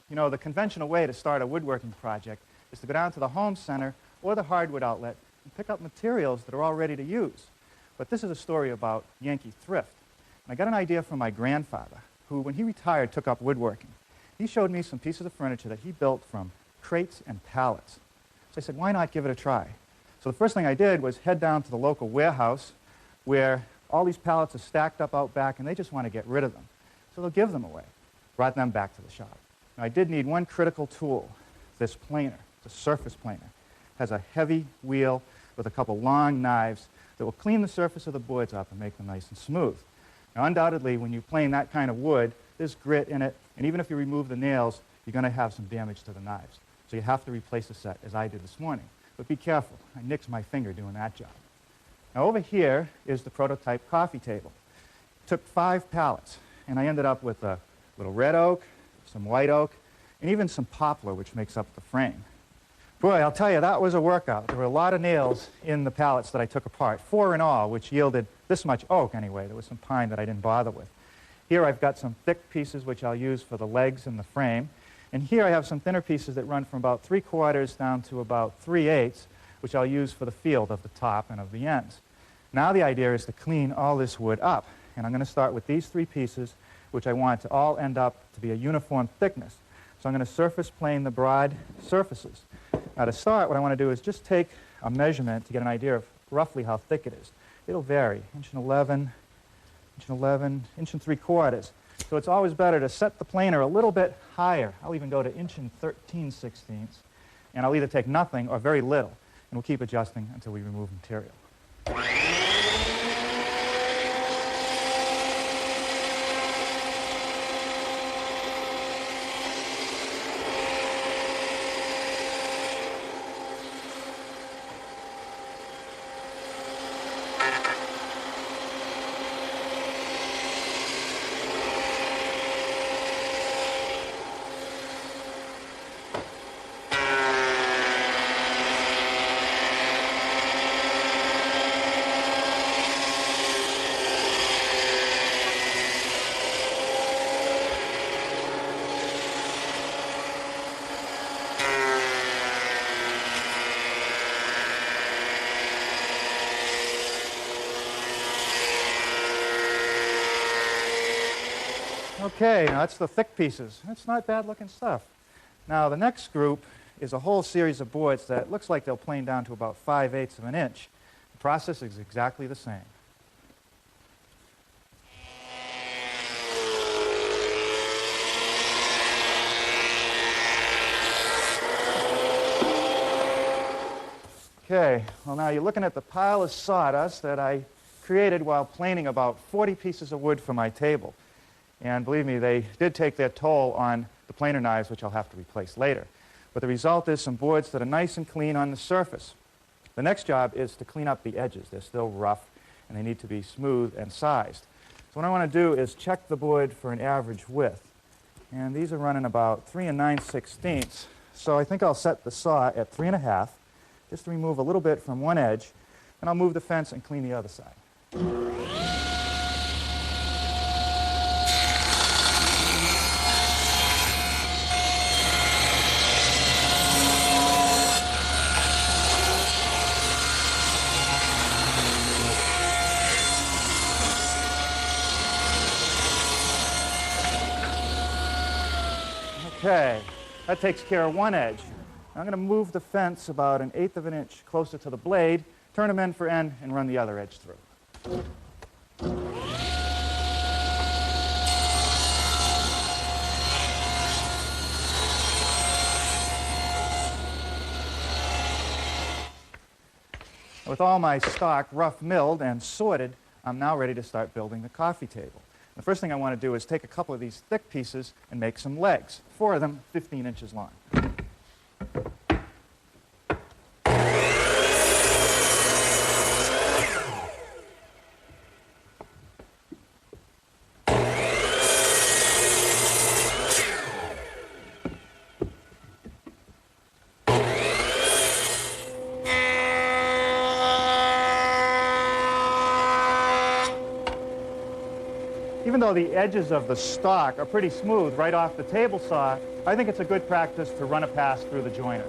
You know, the conventional way to start a woodworking project is to go down to the home center or the hardwood outlet and pick up materials that are all ready to use. But this is a story about Yankee thrift. And I got an idea from my grandfather, who, when he retired, took up woodworking. He showed me some pieces of furniture that he built from crates and pallets. So I said, why not give it a try? So the first thing I did was head down to the local warehouse where all these pallets are stacked up out back and they just want to get rid of them. So they'll give them away. Brought them back to the shop. Now, I did need one critical tool, this planer, the surface planer. It has a heavy wheel with a couple long knives that will clean the surface of the boards up and make them nice and smooth. Now, undoubtedly, when you plane that kind of wood, there's grit in it, and even if you remove the nails, you're going to have some damage to the knives. So you have to replace the set, as I did this morning. But be careful. I nicked my finger doing that job. Now, over here is the prototype coffee table. It took 5 pallets, and I ended up with a little red oak, some white oak, and even some poplar, which makes up the frame. Boy, I'll tell you, that was a workout. There were a lot of nails in the pallets that I took apart, 4 in all, which yielded this much oak anyway. There was some pine that I didn't bother with. Here I've got some thick pieces which I'll use for the legs and the frame. And here I have some thinner pieces that run from about 3/4 down to about 3/8, which I'll use for the field of the top and of the ends. Now the idea is to clean all this wood up. And I'm going to start with these 3 pieces, which I want to all end up to be a uniform thickness. So I'm going to surface plane the broad surfaces. Now to start, what I want to do is just take a measurement to get an idea of roughly how thick it is. It'll vary, 1 inch and 3/4. So it's always better to set the planer a little bit higher. I'll even go to 1 13/16. And I'll either take nothing or very little. And we'll keep adjusting until we remove material. Okay, now that's the thick pieces. That's not bad looking stuff. Now the next group is a whole series of boards that looks like they'll plane down to about 5/8 of an inch. The process is exactly the same. Okay, well now you're looking at the pile of sawdust that I created while planing about 40 pieces of wood for my table. And believe me, they did take their toll on the planer knives, which I'll have to replace later. But the result is some boards that are nice and clean on the surface. The next job is to clean up the edges. They're still rough, and they need to be smooth and sized. So what I want to do is check the board for an average width. And these are running about 3 9/16. So I think I'll set the saw at 3 1/2, just to remove a little bit from one edge, and I'll move the fence and clean the other side. Okay, that takes care of one edge. I'm going to move the fence about 1/8 of an inch closer to the blade, turn them end for end, and run the other edge through. With all my stock rough milled and sorted, I'm now ready to start building the coffee table. The first thing I want to do is take a couple of these thick pieces and make some legs, 4 of them 15 inches long. Even Even though the edges of the stock are pretty smooth right off the table saw, I think it's a good practice to run a pass through the joiner.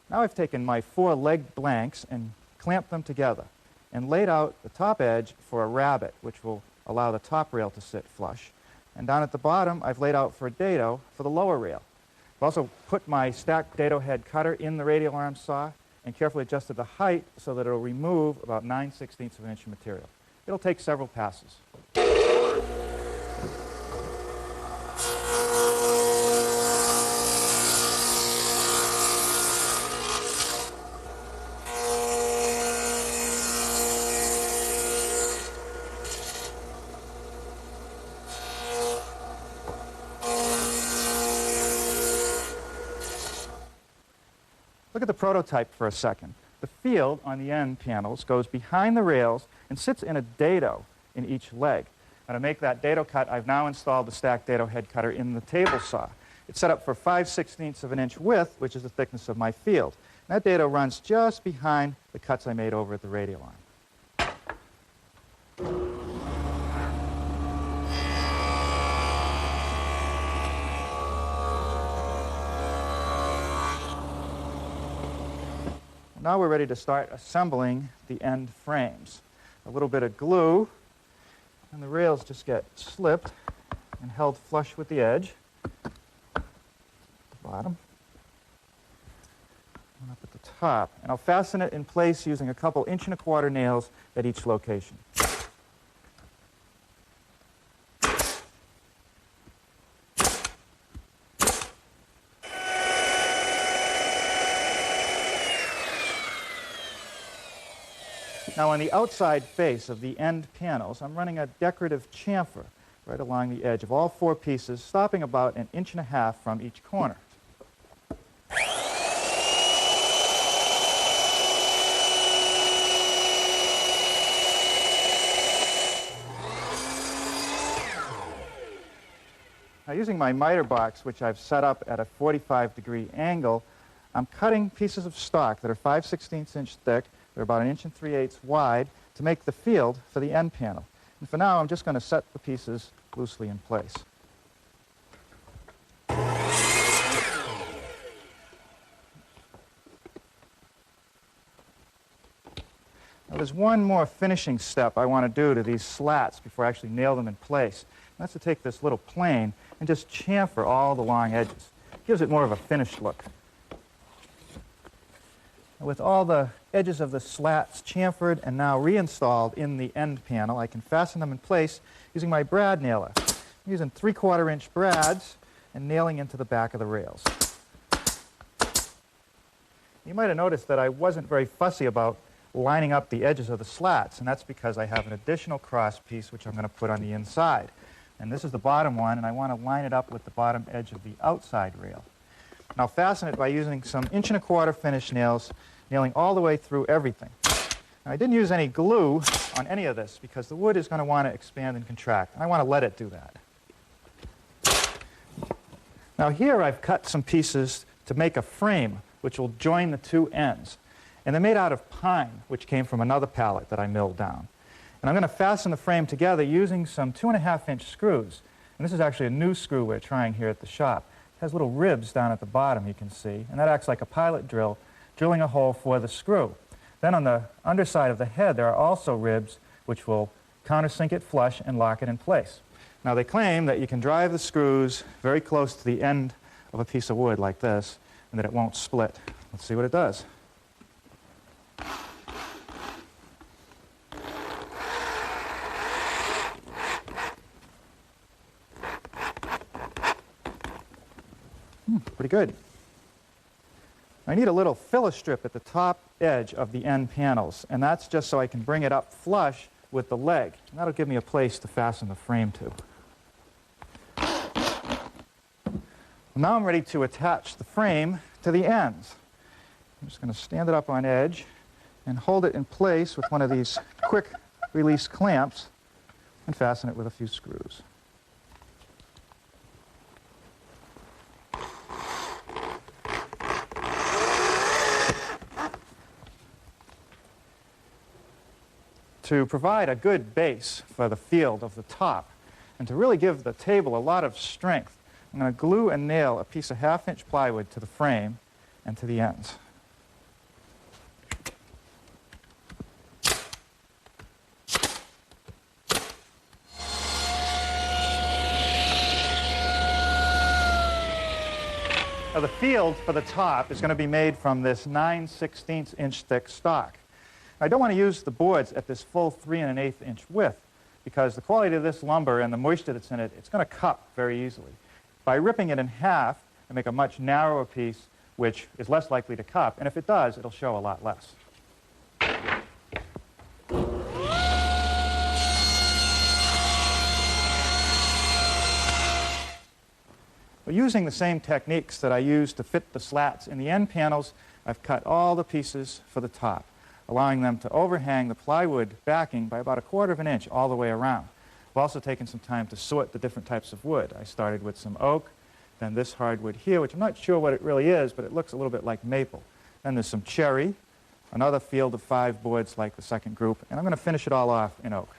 Now I've taken my 4 leg blanks and clamped them together and laid out the top edge for a rabbet, which will allow the top rail to sit flush. And down at the bottom, I've laid out for a dado for the lower rail. I've also put my stacked dado head cutter in the radial arm saw and carefully adjusted the height so that it will remove about 9/16 of an inch of material. It'll take several passes. Look at the prototype for a second. The field on the end panels goes behind the rails and sits in a dado in each leg. Now to make that dado cut, I've now installed the stacked dado head cutter in the table saw. It's set up for 5/16 of an inch width, which is the thickness of my field. And that dado runs just behind the cuts I made over at the radial arm. Now we're ready to start assembling the end frames. A little bit of glue, and the rails just get slipped and held flush with the edge. The bottom. And up at the top. And I'll fasten it in place using a couple 1¼ inch nails at each location. Now on the outside face of the end panels, I'm running a decorative chamfer right along the edge of all 4 pieces, stopping about 1.5 inches from each corner. Now using my miter box, which I've set up at a 45-degree angle, I'm cutting pieces of stock that are 5/16 inch thick. They're about 1 3/8 wide to make the field for the end panel. And for now, I'm just going to set the pieces loosely in place. Now, there's one more finishing step I want to do to these slats before I actually nail them in place. And that's to take this little plane and just chamfer all the long edges. It gives it more of a finished look. With all the edges of the slats chamfered and now reinstalled in the end panel, I can fasten them in place using my brad nailer. I'm using 3/4 inch brads and nailing into the back of the rails. You might have noticed that I wasn't very fussy about lining up the edges of the slats, and that's because I have an additional cross piece which I'm going to put on the inside. And this is the bottom one, and I want to line it up with the bottom edge of the outside rail. And I'll fasten it by using some 1¼ inch finish nails, nailing all the way through everything. Now, I didn't use any glue on any of this because the wood is going to want to expand and contract, and I want to let it do that. Now here I've cut some pieces to make a frame which will join the 2 ends. And they're made out of pine, which came from another pallet that I milled down. And I'm going to fasten the frame together using some 2½ inch screws. And this is actually a new screw we're trying here at the shop. It has little ribs down at the bottom, you can see, and that acts like a pilot drill, drilling a hole for the screw. Then on the underside of the head, there are also ribs which will countersink it flush and lock it in place. Now they claim that you can drive the screws very close to the end of a piece of wood like this and that it won't split. Let's see what it does. Pretty good. I need a little filler strip at the top edge of the end panels, and that's just so I can bring it up flush with the leg. And that'll give me a place to fasten the frame to. Now I'm ready to attach the frame to the ends. I'm just going to stand it up on edge and hold it in place with one of these quick release clamps and fasten it with a few screws. to provide a good base for the field of the top and to really give the table a lot of strength, I'm going to glue and nail a piece of 1/2-inch plywood to the frame and to the ends. Now the field for the top is going to be made from this 9/16 inch thick stock. I don't want to use the boards at this full 3 1/8 inch width because the quality of this lumber and the moisture that's in it, it's going to cup very easily. By ripping it in half, I make a much narrower piece which is less likely to cup, and if it does, it'll show a lot less. Well, using the same techniques that I used to fit the slats in the end panels, I've cut all the pieces for the top, allowing them to overhang the plywood backing by about 1/4 inch all the way around. I've also taken some time to sort the different types of wood. I started with some oak, then this hardwood here, which I'm not sure what it really is, but it looks a little bit like maple. Then there's some cherry, another field of 5 boards like the second group, and I'm going to finish it all off in oak.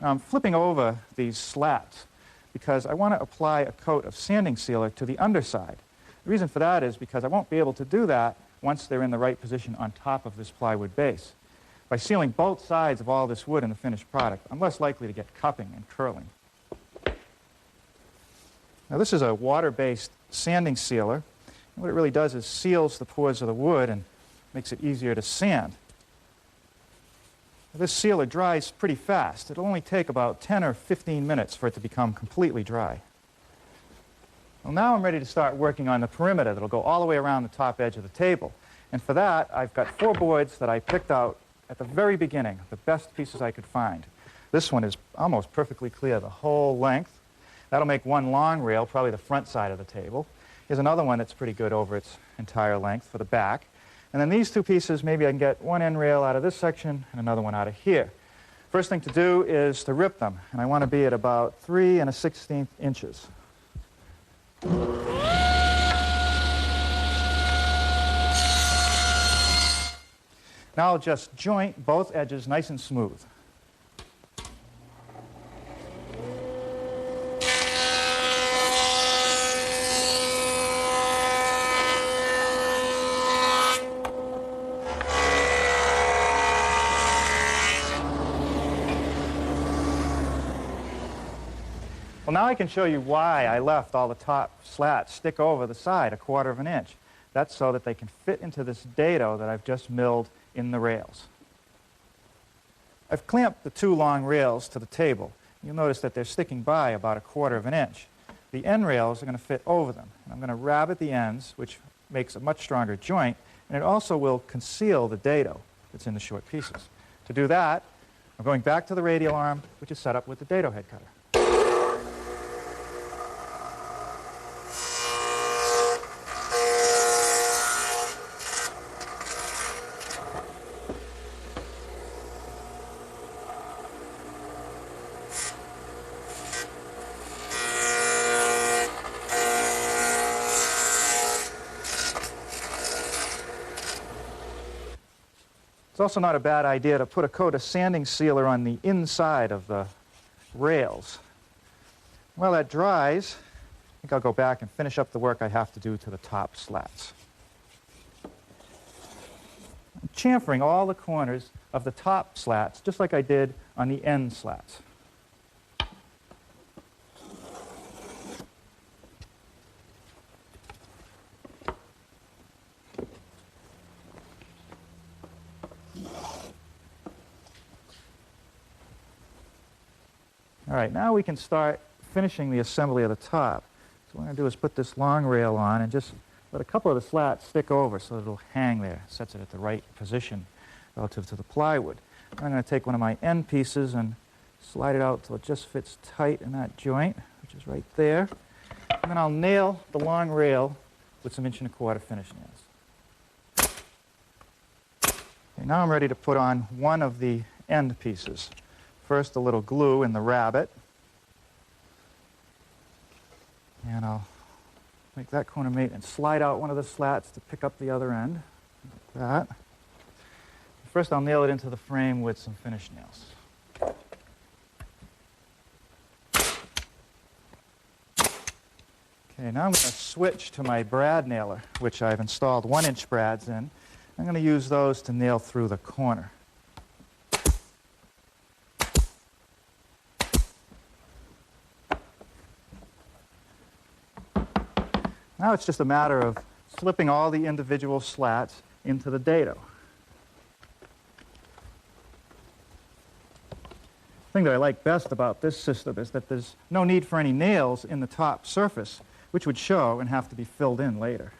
Now I'm flipping over these slats because I want to apply a coat of sanding sealer to the underside. The reason for that is because I won't be able to do that once they're in the right position on top of this plywood base. By sealing both sides of all this wood in the finished product, I'm less likely to get cupping and curling. Now this is a water-based sanding sealer. And what it really does is seals the pores of the wood and makes it easier to sand. This sealer dries pretty fast. It'll only take about 10 or 15 minutes for it to become completely dry. Well, now I'm ready to start working on the perimeter that'll go all the way around the top edge of the table. And for that, I've got 4 boards that I picked out at the very beginning, the best pieces I could find. This one is almost perfectly clear the whole length. That'll make one long rail, probably the front side of the table. Here's another one that's pretty good over its entire length for the back. And then these 2 pieces, maybe I can get one end rail out of this section and another one out of here. First thing to do is to rip them, and I want to be at about 3 1/16 inches. Now I'll just joint both edges nice and smooth. Well, now I can show you why I left all the top slats stick over the side 1/4 inch. That's so that they can fit into this dado that I've just milled in the rails. I've clamped the 2 long rails to the table. You'll notice that they're sticking by about 1/4 inch. The end rails are going to fit over them. And I'm going to rabbet the ends, which makes a much stronger joint, and it also will conceal the dado that's in the short pieces. To do that, I'm going back to the radial arm, which is set up with the dado head cutter. It's also not a bad idea to put a coat of sanding sealer on the inside of the rails. While that dries, I think I'll go back and finish up the work I have to do to the top slats. I'm chamfering all the corners of the top slats just like I did on the end slats. All right, now we can start finishing the assembly of the top. So what I'm going to do is put this long rail on and just let a couple of the slats stick over so that it'll hang there, sets it at the right position relative to the plywood. I'm going to take one of my end pieces and slide it out until it just fits tight in that joint, which is right there. And then I'll nail the long rail with some 1¼ inch finish nails. Okay, now I'm ready to put on one of the end pieces. First, a little glue in the rabbet. that corner mate and slide out one of the slats to pick up the other end. Like that. First, I'll nail it into the frame with some finish nails. Okay, now I'm going to switch to my brad nailer, which I've installed 1-inch brads in. I'm going to use those to nail through the corner. Now it's just a matter of slipping all the individual slats into the dado. The thing that I like best about this system is that there's no need for any nails in the top surface, which would show and have to be filled in later.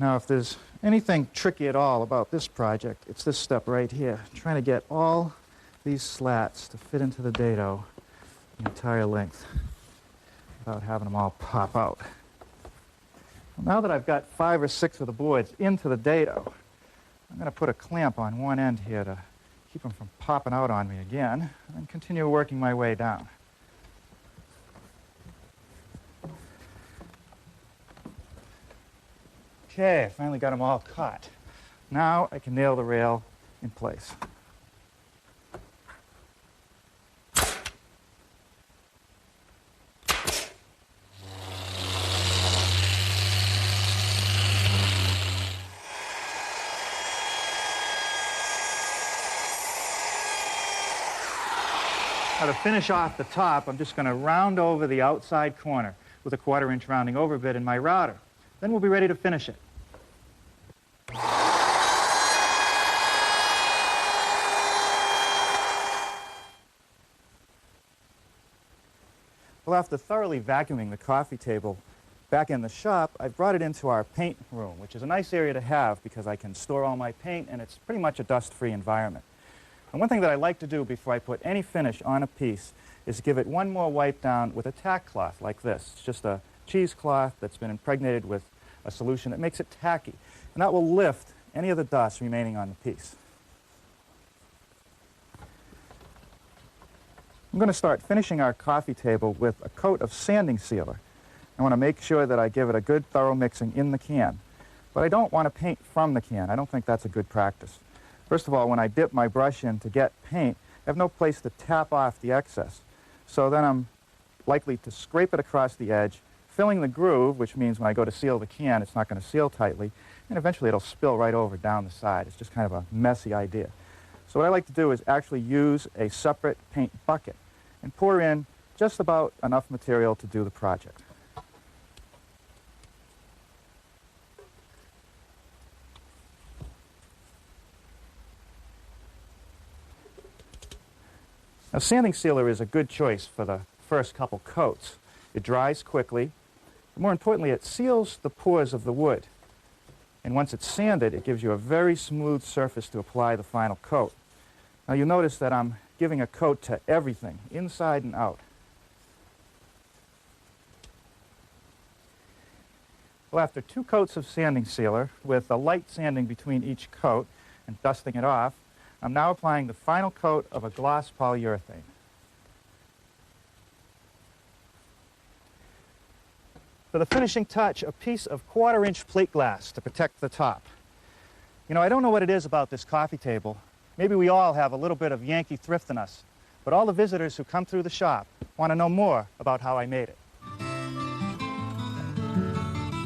Now, if there's anything tricky at all about this project, it's this step right here, trying to get all these slats to fit into the dado the entire length without having them all pop out. Well, now that I've got 5 or 6 of the boards into the dado, I'm going to put a clamp on one end here to keep them from popping out on me again, and continue working my way down. Okay, I finally got them all caught. Now I can nail the rail in place. Now to finish off the top, I'm just going to round over the outside corner with a 1/4-inch rounding over bit in my router. Then we'll be ready to finish it. Well, after thoroughly vacuuming the coffee table back in the shop, I've brought it into our paint room, which is a nice area to have because I can store all my paint and it's pretty much a dust-free environment. And one thing that I like to do before I put any finish on a piece is give it one more wipe down with a tack cloth like this. It's just a cheesecloth that's been impregnated with a solution that makes it tacky, and that will lift any of the dust remaining on the piece. I'm going to start finishing our coffee table with a coat of sanding sealer. I want to make sure that I give it a good thorough mixing in the can, but I don't want to paint from the can. I don't think that's a good practice. First of all, when I dip my brush in to get paint, I have no place to tap off the excess, so then I'm likely to scrape it across the edge, filling the groove, which means when I go to seal the can, it's not going to seal tightly, and eventually it'll spill right over down the side. It's just kind of a messy idea. So what I like to do is actually use a separate paint bucket and pour in just about enough material to do the project. Now, sanding sealer is a good choice for the first couple coats. It dries quickly. More importantly, it seals the pores of the wood. And once it's sanded, it gives you a very smooth surface to apply the final coat. Now you'll notice that I'm giving a coat to everything, inside and out. Well, after 2 coats of sanding sealer, with a light sanding between each coat and dusting it off, I'm now applying the final coat of a gloss polyurethane. For the finishing touch, a piece of 1/4-inch plate glass to protect the top. You know, I don't know what it is about this coffee table. Maybe we all have a little bit of Yankee thrift in us, but all the visitors who come through the shop want to know more about how I made it.